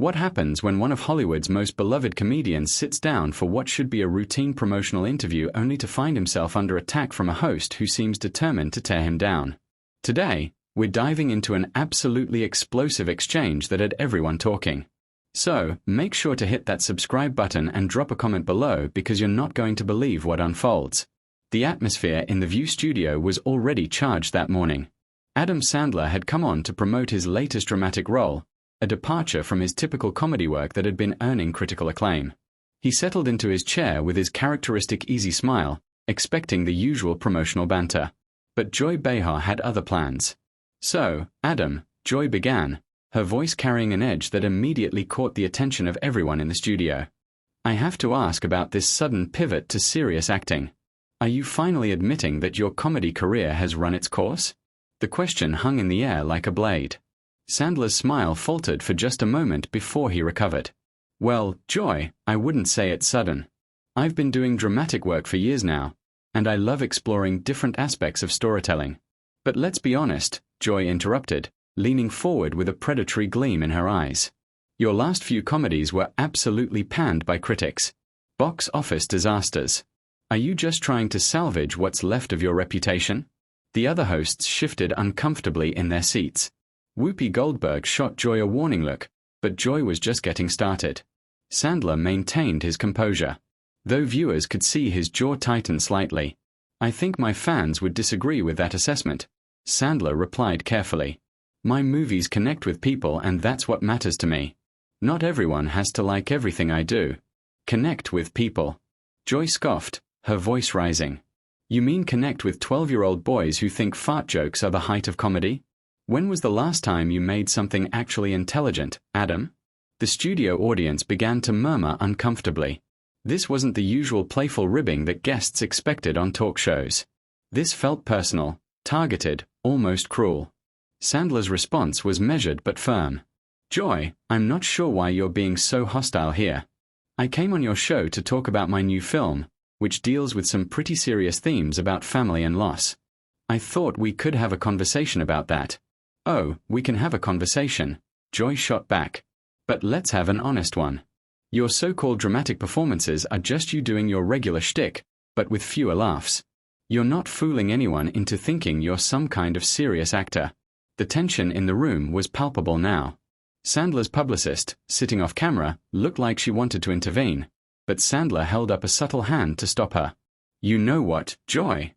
What happens when one of Hollywood's most beloved comedians sits down for what should be a routine promotional interview only to find himself under attack from a host who seems determined to tear him down? Today, we're diving into an absolutely explosive exchange that had everyone talking. So, make sure to hit that subscribe button and drop a comment below because you're not going to believe what unfolds. The atmosphere in the View studio was already charged that morning. Adam Sandler had come on to promote his latest dramatic role, a departure from his typical comedy work that had been earning critical acclaim. He settled into his chair with his characteristic easy smile, expecting the usual promotional banter. But Joy Behar had other plans. "So, Adam," Joy began, her voice carrying an edge that immediately caught the attention of everyone in the studio. "I have to ask about this sudden pivot to serious acting. Are you finally admitting that your comedy career has run its course?" The question hung in the air like a blade. Sandler's smile faltered for just a moment before he recovered. "Well, Joy, I wouldn't say it's sudden. I've been doing dramatic work for years now, and I love exploring different aspects of storytelling. But let's be honest," Joy interrupted, leaning forward with a predatory gleam in her eyes. "Your last few comedies were absolutely panned by critics. Box office disasters. Are you just trying to salvage what's left of your reputation?" The other hosts shifted uncomfortably in their seats. Whoopi Goldberg shot Joy a warning look, but Joy was just getting started. Sandler maintained his composure, though viewers could see his jaw tighten slightly. "I think my fans would disagree with that assessment," Sandler replied carefully. "My movies connect with people and that's what matters to me. Not everyone has to like everything I do." "Connect with people?" Joy scoffed, her voice rising. "You mean connect with 12-year-old boys who think fart jokes are the height of comedy? When was the last time you made something actually intelligent, Adam?" The studio audience began to murmur uncomfortably. This wasn't the usual playful ribbing that guests expected on talk shows. This felt personal, targeted, almost cruel. Sandler's response was measured but firm. "Joy, I'm not sure why you're being so hostile here. I came on your show to talk about my new film, which deals with some pretty serious themes about family and loss. I thought we could have a conversation about that." "Oh, we can have a conversation," Joy shot back. "But let's have an honest one. Your so-called dramatic performances are just you doing your regular shtick, but with fewer laughs. You're not fooling anyone into thinking you're some kind of serious actor." The tension in the room was palpable now. Sandler's publicist, sitting off camera, looked like she wanted to intervene, but Sandler held up a subtle hand to stop her. "You know what, Joy?"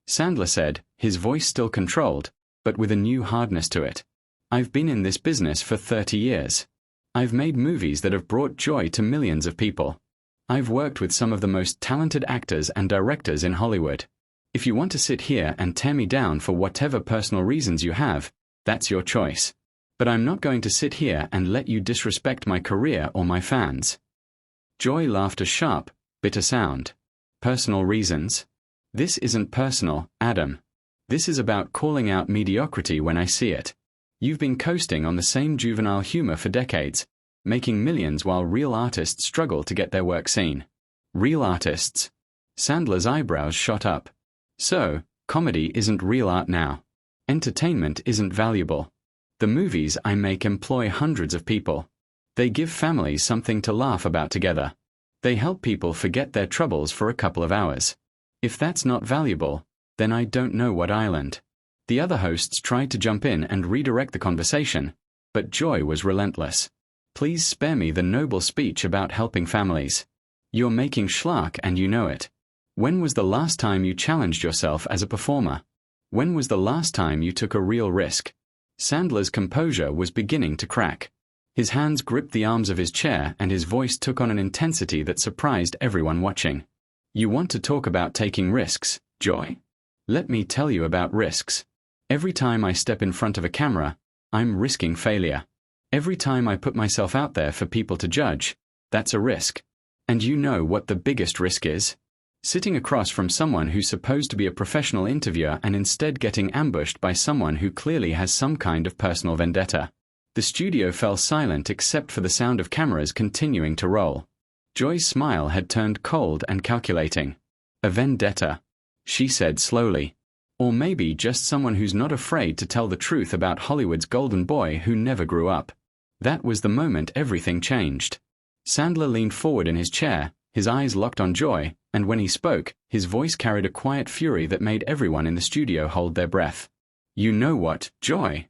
Sandler said, his voice still controlled, but with a new hardness to it. "I've been in this business for 30 years. I've made movies that have brought joy to millions of people. I've worked with some of the most talented actors and directors in Hollywood. If you want to sit here and tear me down for whatever personal reasons you have, that's your choice. But I'm not going to sit here and let you disrespect my career or my fans." Joy laughed a sharp, bitter sound. "Personal reasons? This isn't personal, Adam. This is about calling out mediocrity when I see it. You've been coasting on the same juvenile humor for decades, making millions while real artists struggle to get their work seen." "Real artists?" Sandler's eyebrows shot up. "So, comedy isn't real art now. Entertainment isn't valuable. The movies I make employ hundreds of people. They give families something to laugh about together. They help people forget their troubles for a couple of hours. If that's not valuable, then I don't know what island." The other hosts tried to jump in and redirect the conversation, but Joy was relentless. "Please spare me the noble speech about helping families. You're making schlock and you know it. When was the last time you challenged yourself as a performer? When was the last time you took a real risk?" Sandler's composure was beginning to crack. His hands gripped the arms of his chair and his voice took on an intensity that surprised everyone watching. "You want to talk about taking risks, Joy? Let me tell you about risks. Every time I step in front of a camera, I'm risking failure. Every time I put myself out there for people to judge, that's a risk. And you know what the biggest risk is? Sitting across from someone who's supposed to be a professional interviewer and instead getting ambushed by someone who clearly has some kind of personal vendetta." The studio fell silent except for the sound of cameras continuing to roll. Joy's smile had turned cold and calculating. "A vendetta," she said slowly. "Or maybe just someone who's not afraid to tell the truth about Hollywood's golden boy who never grew up. That was the moment everything changed. Sandler leaned forward in his chair, his eyes locked on Joy, and when he spoke, his voice carried a quiet fury that made everyone in the studio hold their breath. "You know what, Joy?"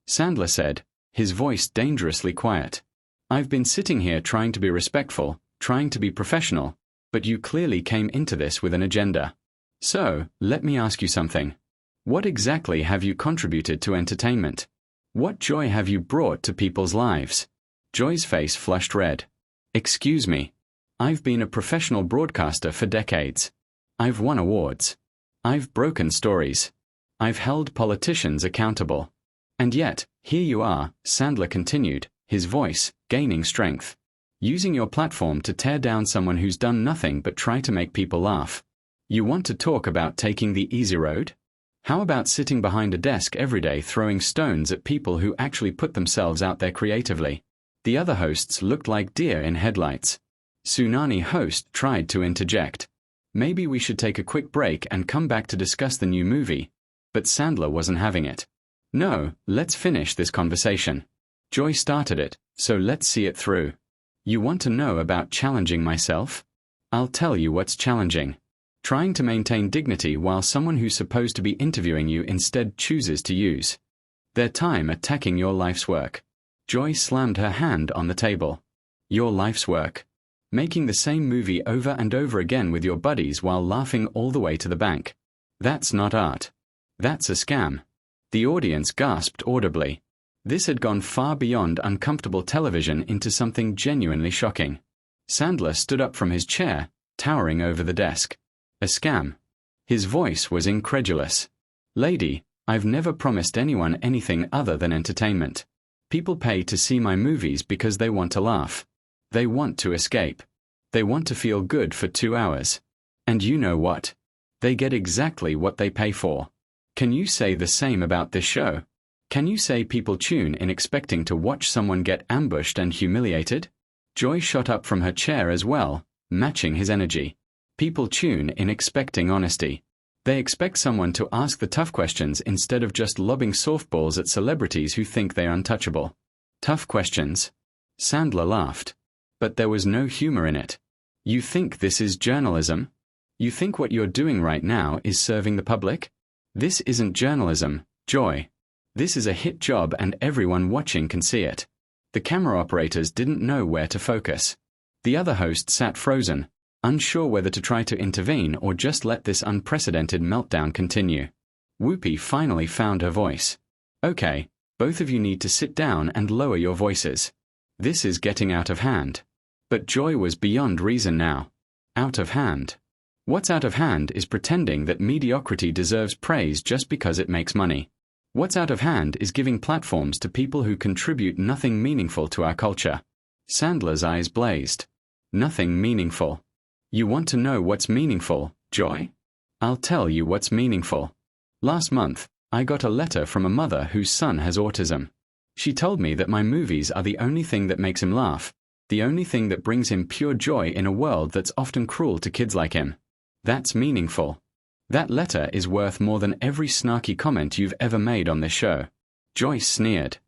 Sandler said, his voice dangerously quiet. "I've been sitting here trying to be respectful, trying to be professional, but you clearly came into this with an agenda. So, let me ask you something. What exactly have you contributed to entertainment? What joy have you brought to people's lives?" Joy's face flushed red. "Excuse me. I've been a professional broadcaster for decades. I've won awards. I've broken stories. I've held politicians accountable. And yet, here you are," Sandler continued, his voice gaining strength. "Using your platform to tear down someone who's done nothing but try to make people laugh. You want to talk about taking the easy road? How about sitting behind a desk every day throwing stones at people who actually put themselves out there creatively?" The other hosts looked like deer in headlights. Tsunami host tried to interject. "Maybe we should take a quick break and come back to discuss the new movie." But Sandler wasn't having it. "No, let's finish this conversation. Joy started it, so let's see it through. You want to know about challenging myself? I'll tell you what's challenging. Trying to maintain dignity while someone who's supposed to be interviewing you instead chooses to use their time attacking your life's work." Joy slammed her hand on the table. "Your life's work. Making the same movie over and over again with your buddies while laughing all the way to the bank. That's not art. That's a scam." The audience gasped audibly. This had gone far beyond uncomfortable television into something genuinely shocking. Sandler stood up from his chair, towering over the desk. "A scam?" His voice was incredulous. "Lady, I've never promised anyone anything other than entertainment. People pay to see my movies because they want to laugh. They want to escape. They want to feel good for 2 hours. And you know what? They get exactly what they pay for. Can you say the same about this show? Can you say people tune in expecting to watch someone get ambushed and humiliated?" Joy shot up from her chair as well, matching his energy. "People tune in expecting honesty. They expect someone to ask the tough questions instead of just lobbing softballs at celebrities who think they're untouchable." "Tough questions?" Sandler laughed. But there was no humor in it. "You think this is journalism? You think what you're doing right now is serving the public? This isn't journalism, Joy. This is a hit job and everyone watching can see it." The camera operators didn't know where to focus. The other host sat frozen, unsure whether to try to intervene or just let this unprecedented meltdown continue. Whoopi finally found her voice. "Okay, both of you need to sit down and lower your voices. This is getting out of hand." But Joy was beyond reason now. Out of hand. What's out of hand is pretending that mediocrity deserves praise just because it makes money. What's out of hand is giving platforms to people who contribute nothing meaningful to our culture. Sandler's eyes blazed. "Nothing meaningful. You want to know what's meaningful, Joy? I'll tell you what's meaningful. Last month, I got a letter from a mother whose son has autism. She told me that my movies are the only thing that makes him laugh, the only thing that brings him pure joy in a world that's often cruel to kids like him. That's meaningful. That letter is worth more than every snarky comment you've ever made on this show." Joyce sneered.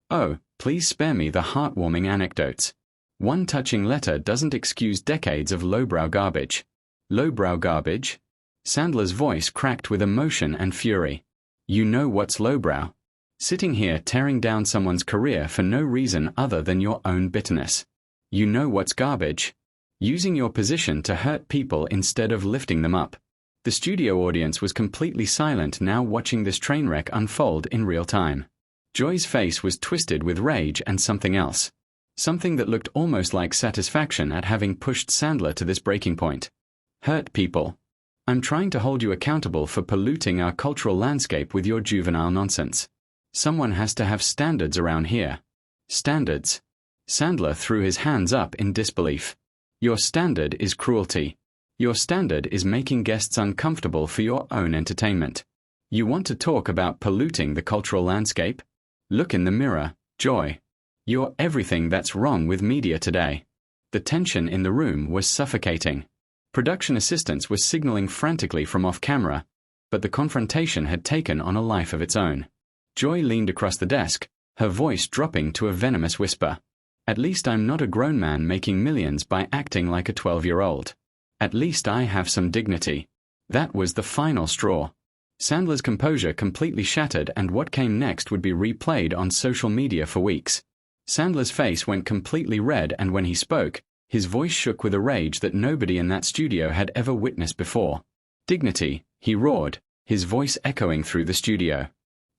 "Oh, please spare me the heartwarming anecdotes. One touching letter doesn't excuse decades of lowbrow garbage." "Lowbrow garbage?" Sandler's voice cracked with emotion and fury. "You know what's lowbrow? Sitting here tearing down someone's career for no reason other than your own bitterness. You know what's garbage? Using your position to hurt people instead of lifting them up." The studio audience was completely silent now, watching this train wreck unfold in real time. Joy's face was twisted with rage and something else. Something that looked almost like satisfaction at having pushed Sandler to this breaking point. "Hurt people. I'm trying to hold you accountable for polluting our cultural landscape with your juvenile nonsense. Someone has to have standards around here." "Standards?" Sandler threw his hands up in disbelief. "Your standard is cruelty. Your standard is making guests uncomfortable for your own entertainment. You want to talk about polluting the cultural landscape? Look in the mirror, Joy. You're everything that's wrong with media today." The tension in the room was suffocating. Production assistants were signaling frantically from off-camera, but the confrontation had taken on a life of its own. Joy leaned across the desk, her voice dropping to a venomous whisper. At least I'm not a grown man making millions by acting like a 12-year-old. At least I have some dignity. That was the final straw. Sandler's composure completely shattered, and what came next would be replayed on social media for weeks. Sandler's face went completely red, and when he spoke, his voice shook with a rage that nobody in that studio had ever witnessed before. Dignity, he roared, his voice echoing through the studio.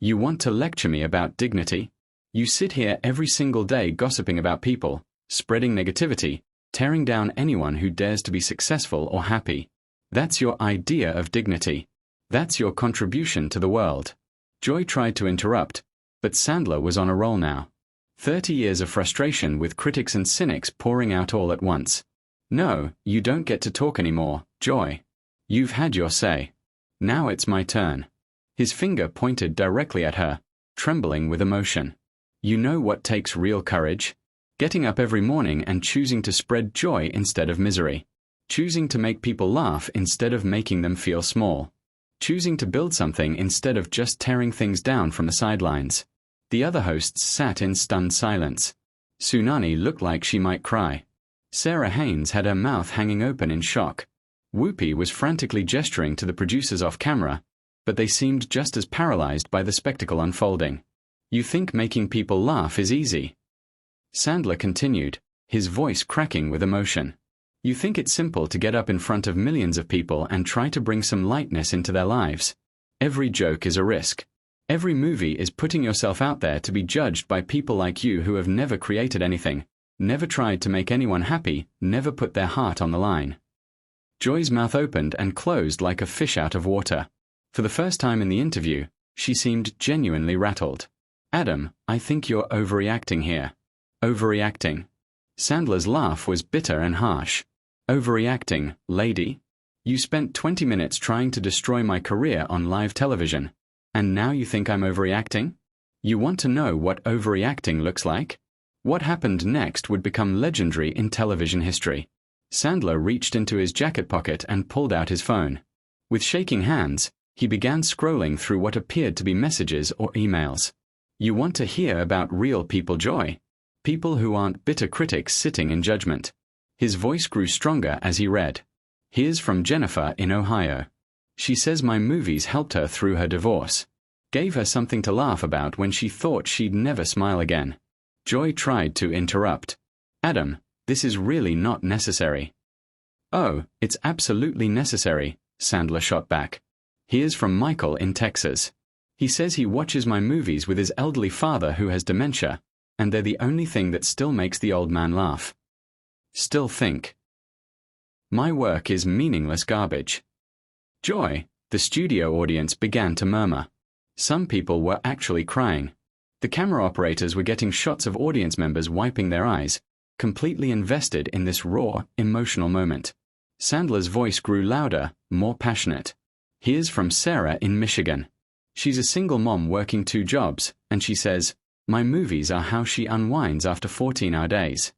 You want to lecture me about dignity? You sit here every single day gossiping about people, spreading negativity, tearing down anyone who dares to be successful or happy. That's your idea of dignity. That's your contribution to the world. Joy tried to interrupt, but Sandler was on a roll now. 30 years of frustration with critics and cynics pouring out all at once. No, you don't get to talk anymore, Joy. You've had your say. Now it's my turn. His finger pointed directly at her, trembling with emotion. You know what takes real courage? Getting up every morning and choosing to spread joy instead of misery. Choosing to make people laugh instead of making them feel small. Choosing to build something instead of just tearing things down from the sidelines. The other hosts sat in stunned silence. Sunani looked like she might cry. Sarah Haynes had her mouth hanging open in shock. Whoopi was frantically gesturing to the producers off camera, but they seemed just as paralyzed by the spectacle unfolding. You think making people laugh is easy? Sandler continued, his voice cracking with emotion. You think it's simple to get up in front of millions of people and try to bring some lightness into their lives? Every joke is a risk. Every movie is putting yourself out there to be judged by people like you who have never created anything, never tried to make anyone happy, never put their heart on the line. Joy's mouth opened and closed like a fish out of water. For the first time in the interview, she seemed genuinely rattled. Adam, I think you're overreacting here. Overreacting. Sandler's laugh was bitter and harsh. Overreacting, lady? You spent 20 minutes trying to destroy my career on live television. And now you think I'm overreacting? You want to know what overreacting looks like? What happened next would become legendary in television history. Sandler reached into his jacket pocket and pulled out his phone. With shaking hands, he began scrolling through what appeared to be messages or emails. You want to hear about real people, Joy? People who aren't bitter critics sitting in judgment. His voice grew stronger as he read. Here's from Jennifer in Ohio. She says my movies helped her through her divorce. Gave her something to laugh about when she thought she'd never smile again. Joy tried to interrupt. Adam, this is really not necessary. Oh, it's absolutely necessary, Sandler shot back. Here's from Michael in Texas. He says he watches my movies with his elderly father who has dementia, and they're the only thing that still makes the old man laugh. Still think. My work is meaningless garbage. Joy, the studio audience began to murmur. Some people were actually crying. The camera operators were getting shots of audience members wiping their eyes, completely invested in this raw, emotional moment. Sandler's voice grew louder, more passionate. Here's from Sarah in Michigan. She's a single mom working 2 jobs, and she says, my movies are how she unwinds after 14-hour days.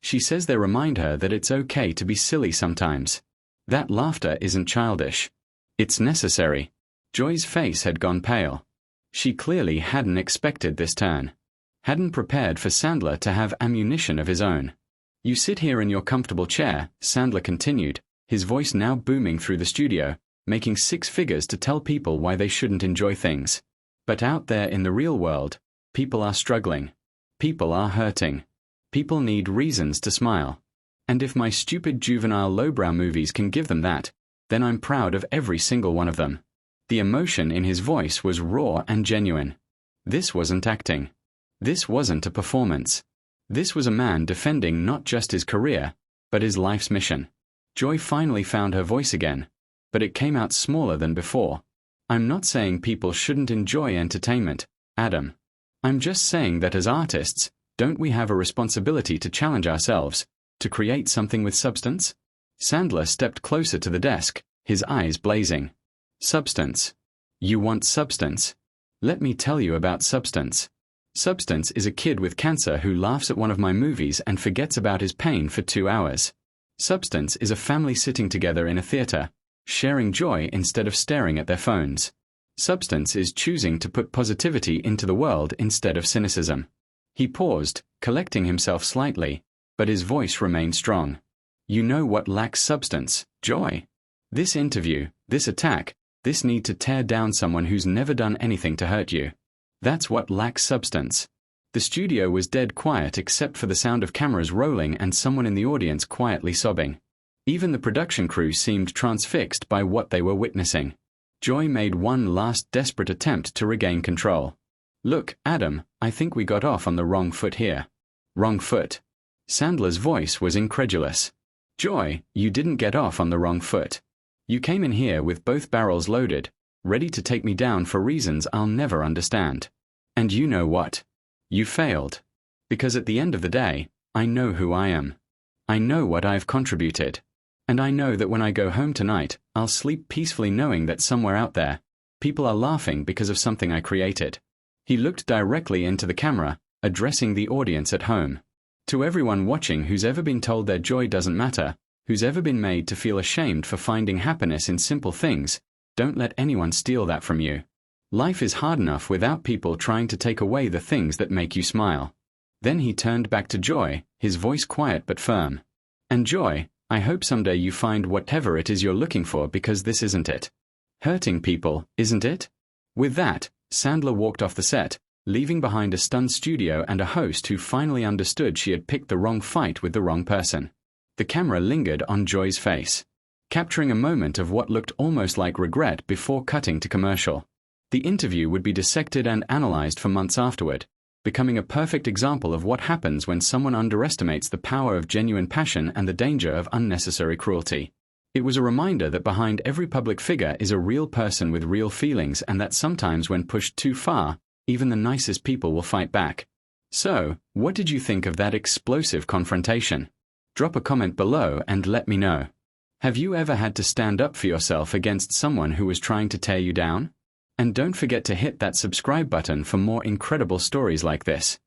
She says they remind her that it's okay to be silly sometimes. That laughter isn't childish. It's necessary. Joy's face had gone pale. She clearly hadn't expected this turn. Hadn't prepared for Sandler to have ammunition of his own. You sit here in your comfortable chair, Sandler continued, his voice now booming through the studio, making 6 figures to tell people why they shouldn't enjoy things. But out there in the real world, people are struggling. People are hurting. People need reasons to smile. And if my stupid juvenile lowbrow movies can give them that, then I'm proud of every single one of them. The emotion in his voice was raw and genuine. This wasn't acting. This wasn't a performance. This was a man defending not just his career, but his life's mission. Joy finally found her voice again, but it came out smaller than before. I'm not saying people shouldn't enjoy entertainment, Adam. I'm just saying that as artists, don't we have a responsibility to challenge ourselves, to create something with substance? Sandler stepped closer to the desk, his eyes blazing. Substance. You want substance? Let me tell you about substance. Substance is a kid with cancer who laughs at one of my movies and forgets about his pain for 2 hours. Substance is a family sitting together in a theater, sharing joy instead of staring at their phones. Substance is choosing to put positivity into the world instead of cynicism. He paused, collecting himself slightly, but his voice remained strong. You know what lacks substance, Joy? This interview, this attack, this need to tear down someone who's never done anything to hurt you. That's what lacks substance. The studio was dead quiet except for the sound of cameras rolling and someone in the audience quietly sobbing. Even the production crew seemed transfixed by what they were witnessing. Joy made one last desperate attempt to regain control. Look, Adam, I think we got off on the wrong foot here. Wrong foot. Sandler's voice was incredulous. Joy, you didn't get off on the wrong foot. You came in here with both barrels loaded, ready to take me down for reasons I'll never understand. And you know what? You failed. Because at the end of the day, I know who I am. I know what I've contributed. And I know that when I go home tonight, I'll sleep peacefully knowing that somewhere out there, people are laughing because of something I created. He looked directly into the camera, addressing the audience at home. To everyone watching who's ever been told their joy doesn't matter, who's ever been made to feel ashamed for finding happiness in simple things, don't let anyone steal that from you. Life is hard enough without people trying to take away the things that make you smile. Then he turned back to Joy, his voice quiet but firm. And Joy, I hope someday you find whatever it is you're looking for, because this isn't it. Hurting people, isn't it? With that, Sandler walked off the set, leaving behind a stunned studio and a host who finally understood she had picked the wrong fight with the wrong person. The camera lingered on Joy's face, capturing a moment of what looked almost like regret before cutting to commercial. The interview would be dissected and analyzed for months afterward, becoming a perfect example of what happens when someone underestimates the power of genuine passion and the danger of unnecessary cruelty. It was a reminder that behind every public figure is a real person with real feelings, and that sometimes when pushed too far, even the nicest people will fight back. So, what did you think of that explosive confrontation? Drop a comment below and let me know. Have you ever had to stand up for yourself against someone who was trying to tear you down? And don't forget to hit that subscribe button for more incredible stories like this.